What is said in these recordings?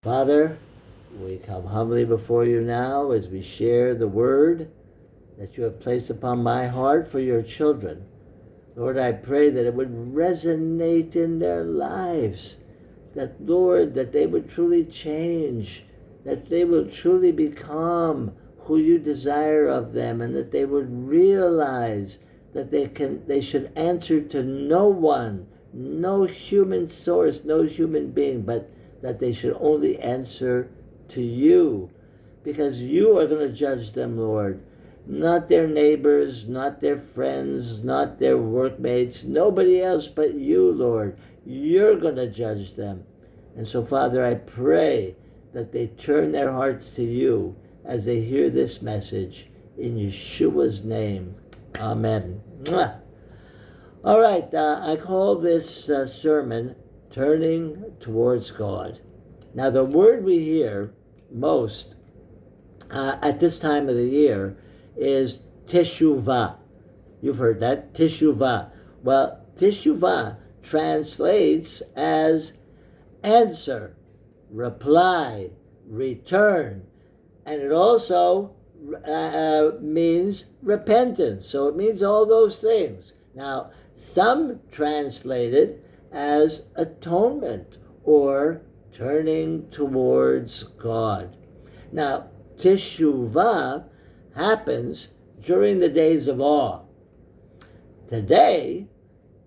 Father, we come humbly before you now as we share the word that you have placed upon my heart for your children. Lord, I pray that it would resonate in their lives, that, Lord, that they would truly change, that they will truly become who you desire of them, and that they would realize that they should answer to no one, no human source, no human being, but that they should only answer to you, because you are going to judge them, Lord. Not their neighbors, not their friends, not their workmates, nobody else but you, Lord. You're going to judge them. And so, Father, I pray that they turn their hearts to you as they hear this message. In Yeshua's name, amen. Mwah. All right, I call this sermon Turning Towards God. Now, the word we hear most at this time of the year is teshuvah. You've heard that, teshuvah. Well, teshuvah translates as answer, reply, return, and it also means repentance. So it means all those things. Now, some translate it as atonement or turning towards God. Now, teshuvah happens during the days of awe. Today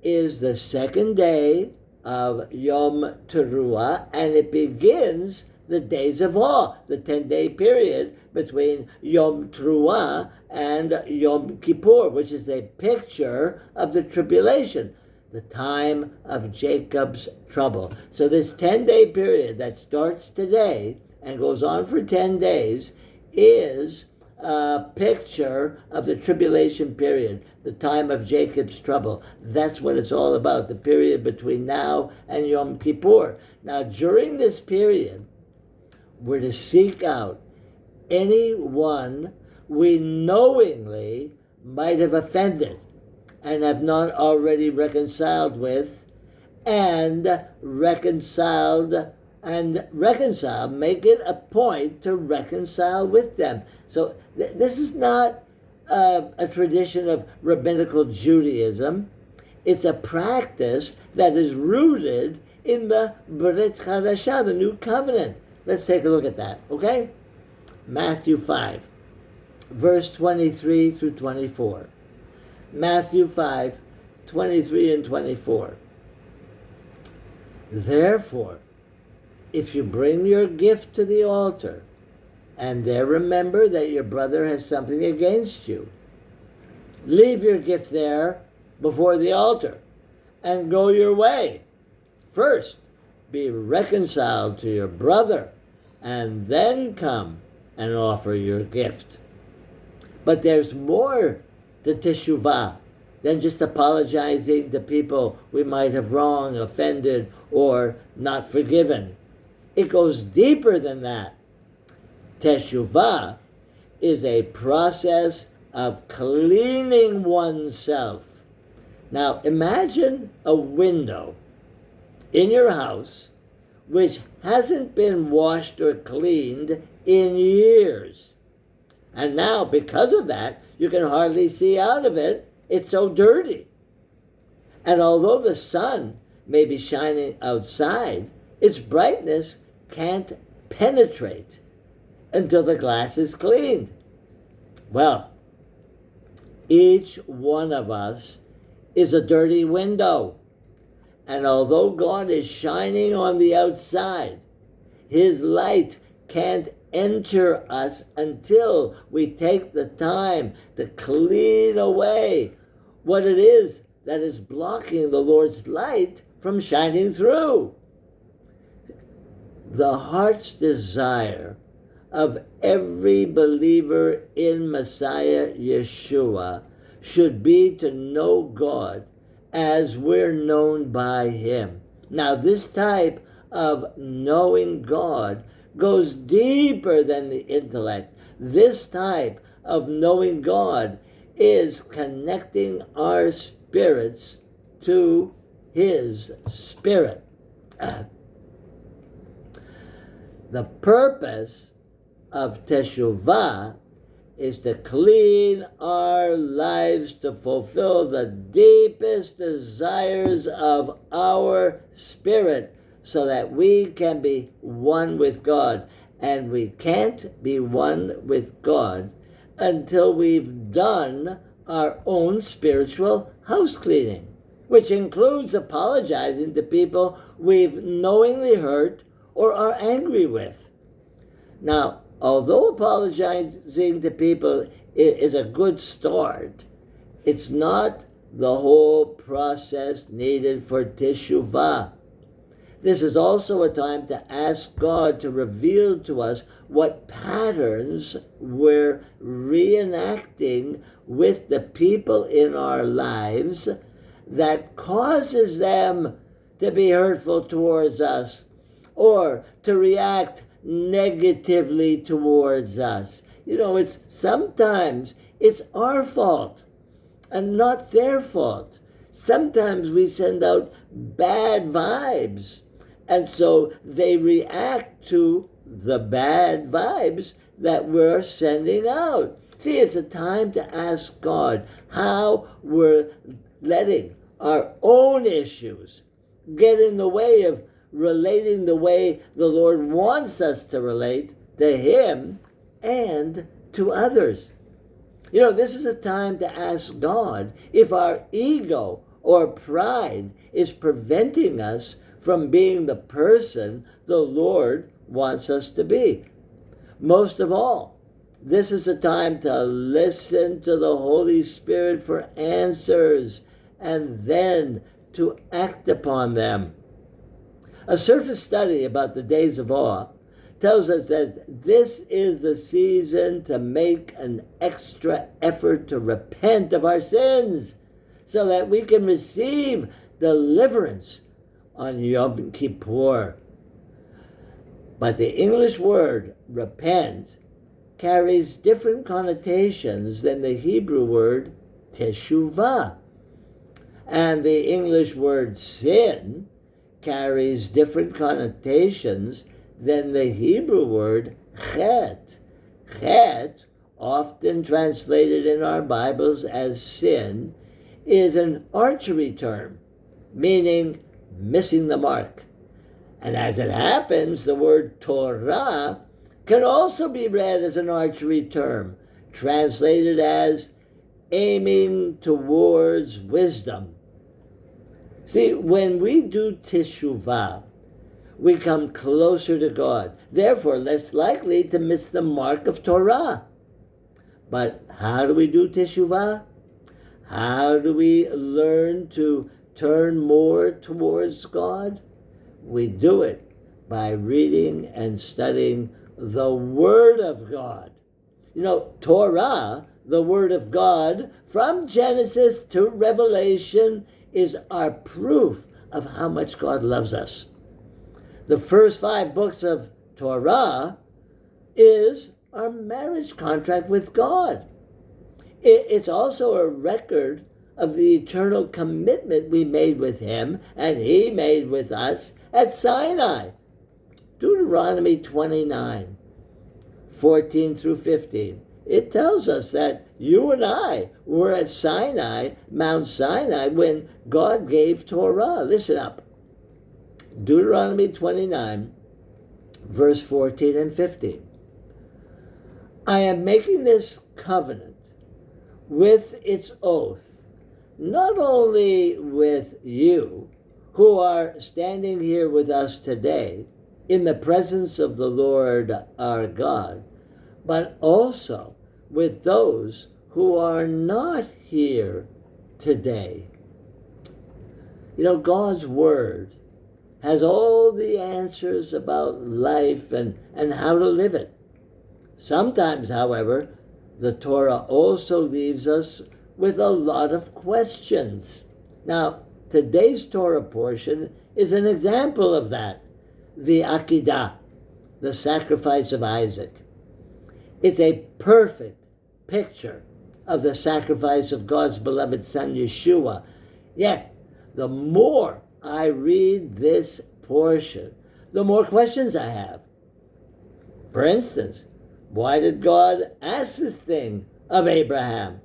is the second day of Yom Teruah, and it begins the days of awe, the 10-day period between Yom Teruah and Yom Kippur, which is a picture of the tribulation, the time of Jacob's trouble. So this 10-day period that starts today and goes on for 10 days is a picture of the tribulation period, the time of Jacob's trouble. That's what it's all about, the period between now and Yom Kippur. Now, during this period, we're to seek out anyone we knowingly might have offended and have not already reconciled with, and reconcile, make it a point to reconcile with them. So this is not a tradition of rabbinical Judaism. It's a practice that is rooted in the Brit Chadashah, the New Covenant. Let's take a look at that, okay? Matthew 5, verse 23 through 24. Matthew 5, 23 and 24. Therefore, if you bring your gift to the altar, and there remember that your brother has something against you, leave your gift there before the altar, and go your way. First, be reconciled to your brother, and then come and offer your gift. But there's more to teshuvah than just apologizing to people we might have wronged, offended, or not forgiven. It goes deeper than that. Teshuvah is a process of cleaning oneself. Now, imagine a window in your house which hasn't been washed or cleaned in years. And now, because of that, you can hardly see out of it. It's so dirty. And although the sun may be shining outside, its brightness can't penetrate until the glass is cleaned. Well, each one of us is a dirty window. And although God is shining on the outside, his light can't enter us until we take the time to clean away what it is that is blocking the Lord's light from shining through. The heart's desire of every believer in Messiah Yeshua should be to know God as we're known by him. Now, this type of knowing God goes deeper than the intellect. This type of knowing God is connecting our spirits to his spirit. The purpose of Teshuvah is to clean our lives, to fulfill the deepest desires of our spirit, so that we can be one with God. And we can't be one with God until we've done our own spiritual house cleaning, which includes apologizing to people we've knowingly hurt or are angry with. Now, although apologizing to people is a good start, it's not the whole process needed for Teshuvah. This is also a time to ask God to reveal to us what patterns we're reenacting with the people in our lives that causes them to be hurtful towards us or to react negatively towards us. Sometimes it's our fault and not their fault. Sometimes we send out bad vibes, and so they react to the bad vibes that we're sending out. See, it's a time to ask God how we're letting our own issues get in the way of relating the way the Lord wants us to relate to Him and to others. This is a time to ask God if our ego or pride is preventing us from being the person the Lord wants us to be. Most of all, this is a time to listen to the Holy Spirit for answers and then to act upon them. A surface study about the days of awe tells us that this is the season to make an extra effort to repent of our sins so that we can receive deliverance on Yom Kippur. But the English word repent carries different connotations than the Hebrew word teshuvah. And the English word sin carries different connotations than the Hebrew word chet. Chet, often translated in our Bibles as sin, is an archery term, meaning missing the mark. And as it happens, the word Torah can also be read as an archery term, translated as aiming towards wisdom. See, when we do teshuvah, we come closer to God, therefore less likely to miss the mark of Torah. But how do we do teshuvah? How do we learn to turn more towards God? We do it by reading and studying the Word of God. Torah, the Word of God, from Genesis to Revelation, is our proof of how much God loves us. The first 5 books of Torah is our marriage contract with God. It's also a record of the eternal commitment we made with Him and He made with us at Sinai. Deuteronomy 29, 14 through 15. It tells us that you and I were at Sinai, Mount Sinai, when God gave Torah. Listen up. Deuteronomy 29, verse 14 and 15. I am making this covenant with its oath, not only with you, who are standing here with us today in the presence of the Lord our God, but also with those who are not here today. God's Word has all the answers about life and how to live it. Sometimes, however, the Torah also leaves us with a lot of questions. Now, today's Torah portion is an example of that. The Akedah, the sacrifice of Isaac. It's a perfect picture of the sacrifice of God's beloved Son, Yeshua. Yet, the more I read this portion, the more questions I have. For instance, why did God ask this thing of Abraham?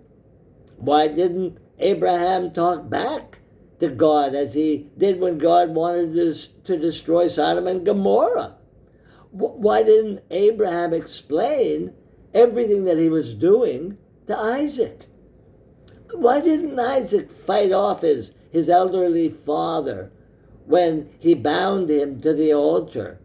Why didn't Abraham talk back to God as he did when God wanted to destroy Sodom and Gomorrah? Why didn't Abraham explain everything that he was doing to Isaac? Why didn't Isaac fight off his elderly father when he bound him to the altar?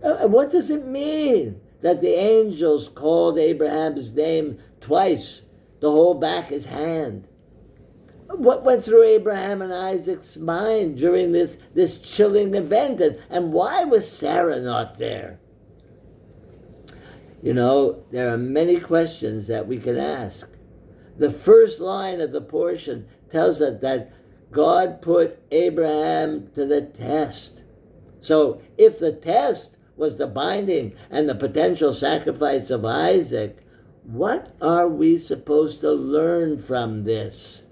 What does it mean that the angels called Abraham's name twice to hold back his hand? What went through Abraham and Isaac's mind during this chilling event? And why was Sarah not there? You know, there are many questions that we can ask. The first line of the portion tells us that God put Abraham to the test. So if the test was the binding and the potential sacrifice of Isaac, what are we supposed to learn from this?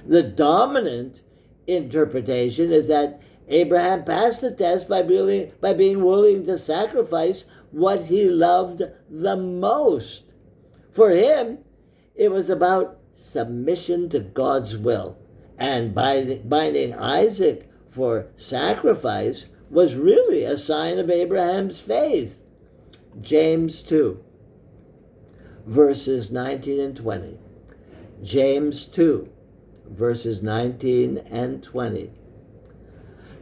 The dominant interpretation is that Abraham passed the test by being willing to sacrifice what he loved the most. For him, it was about submission to God's will. And binding Isaac for sacrifice was really a sign of Abraham's faith. James 2, verses 19 and 20. James 2, verses 19 and 20.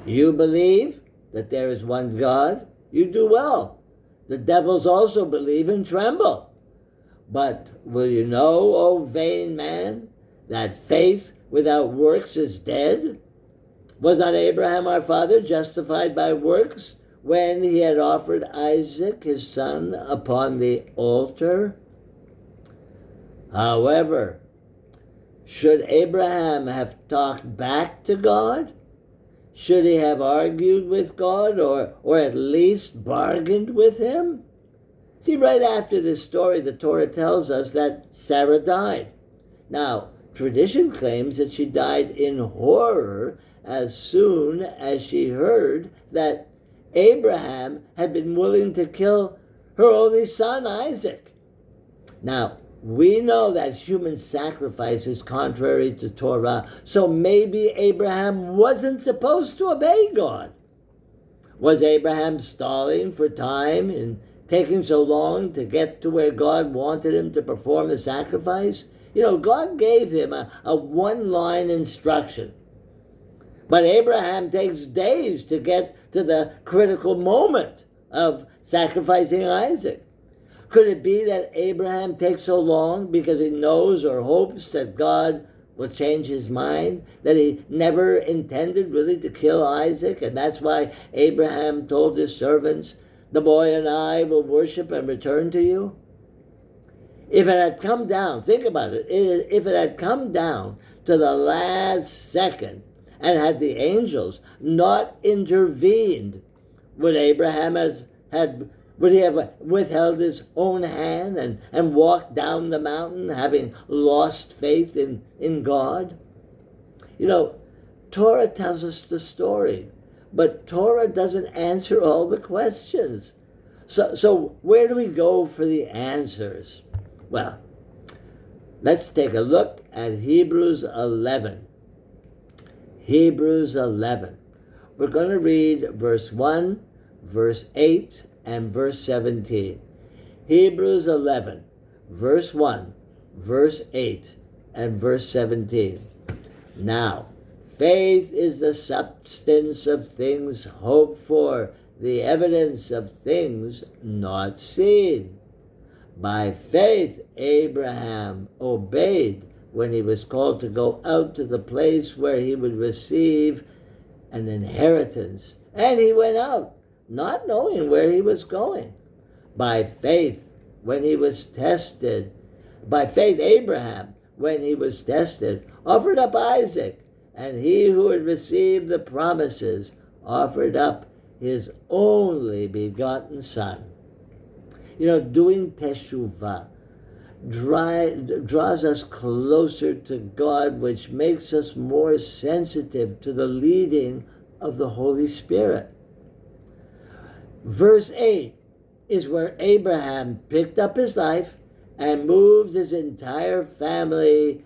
You believe that there is one God? You do well. The devils also believe and tremble. But will you know, O vain man, that faith without works is dead? Was not Abraham our father justified by works when he had offered Isaac his son upon the altar? However, should Abraham have talked back to God? Should he have argued with God or at least bargained with him? See, right after this story, the Torah tells us that Sarah died. Now, tradition claims that she died in horror as soon as she heard that Abraham had been willing to kill her only son, Isaac. Now, we know that human sacrifice is contrary to Torah, so maybe Abraham wasn't supposed to obey God. Was Abraham stalling for time and taking so long to get to where God wanted him to perform the sacrifice? You know, God gave him a one-line instruction. But Abraham takes days to get to the critical moment of sacrificing Isaac. Could it be that Abraham takes so long because he knows or hopes that God will change his mind, that he never intended really to kill Isaac, and that's why Abraham told his servants, the boy and I will worship and return to you? If it had come down, think about it, if it had come down to the last second and had the angels not intervened, would he have withheld his own hand and walked down the mountain having lost faith in God? You know, Torah tells us the story, but Torah doesn't answer all the questions. So where do we go for the answers? Well, let's take a look at Hebrews 11. Hebrews 11. We're going to read verse 1, verse 8, and verse 17. Hebrews 11, verse 1, verse 8, and verse 17. Now, faith is the substance of things hoped for, the evidence of things not seen. By faith, Abraham obeyed when he was called to go out to the place where he would receive an inheritance. And he went out, not knowing where he was going. By faith, when he was tested, by faith, Abraham, when he was tested, offered up Isaac, and he who had received the promises offered up his only begotten son. You know, doing teshuvah draws us closer to God, which makes us more sensitive to the leading of the Holy Spirit. Verse 8 is where Abraham picked up his life and moved his entire family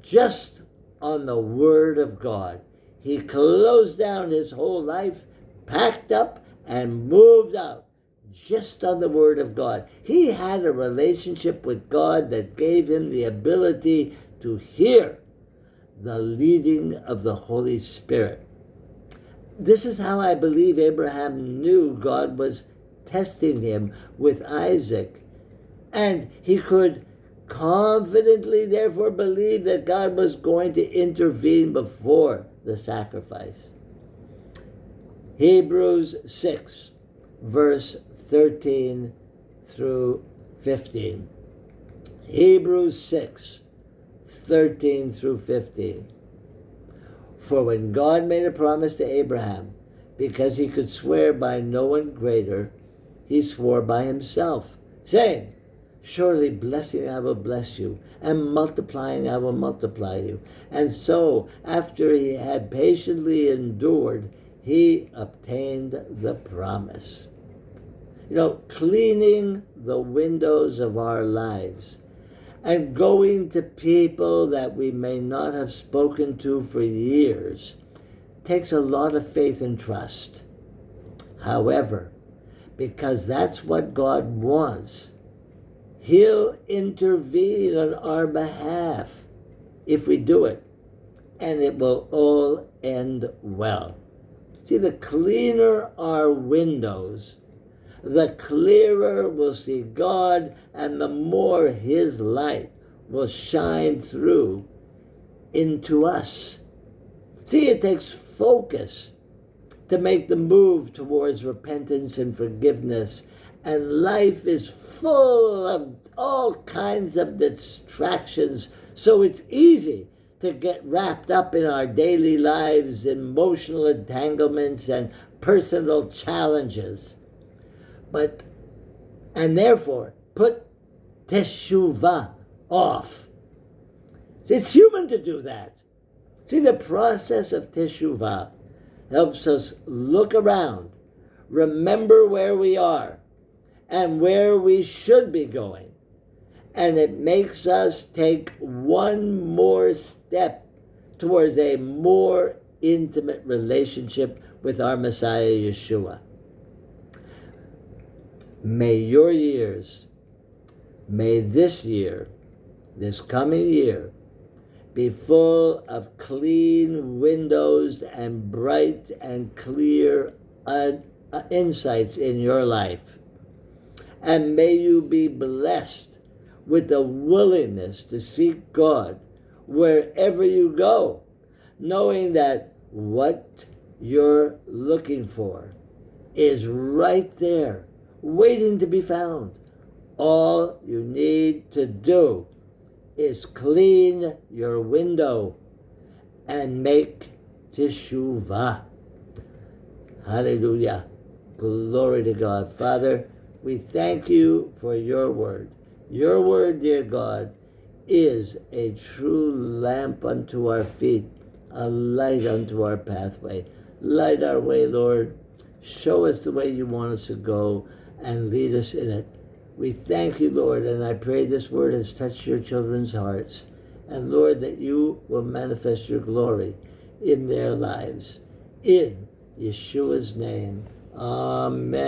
just on the Word of God. He closed down his whole life, packed up, and moved out just on the Word of God. He had a relationship with God that gave him the ability to hear the leading of the Holy Spirit. This is how I believe Abraham knew God was testing him with Isaac. And he could confidently, therefore, believe that God was going to intervene before the sacrifice. Hebrews 6, verse 13 through 15. Hebrews 6, 13 through 15. For when God made a promise to Abraham, because he could swear by no one greater, he swore by himself, saying, surely blessing I will bless you, and multiplying I will multiply you. And so, after he had patiently endured, he obtained the promise. Cleaning the windows of our lives and going to people that we may not have spoken to for years takes a lot of faith and trust. However, because that's what God wants, He'll intervene on our behalf if we do it, and it will all end well. See, the cleaner our windows, the clearer we'll see God, and the more His light will shine through into us. See, it takes focus to make the move towards repentance and forgiveness, and life is full of all kinds of distractions, so it's easy to get wrapped up in our daily lives, emotional entanglements, and personal challenges. And therefore, put teshuvah off. It's human to do that. See, the process of teshuvah helps us look around, remember where we are, and where we should be going. And it makes us take one more step towards a more intimate relationship with our Messiah, Yeshua. May your years, may this year, this coming year, be full of clean windows and bright and clear insights in your life. And may you be blessed with the willingness to seek God wherever you go, knowing that what you're looking for is right there, waiting to be found. All you need to do is clean your window and make teshuvah. Hallelujah. Glory to God. Father, we thank you for your word. Your word, dear God, is a true lamp unto our feet, a light unto our pathway. Light our way, Lord. Show us the way you want us to go and lead us in it. We thank you, Lord, and I pray this word has touched your children's hearts. And Lord, that you will manifest your glory in their lives. In Yeshua's name, amen.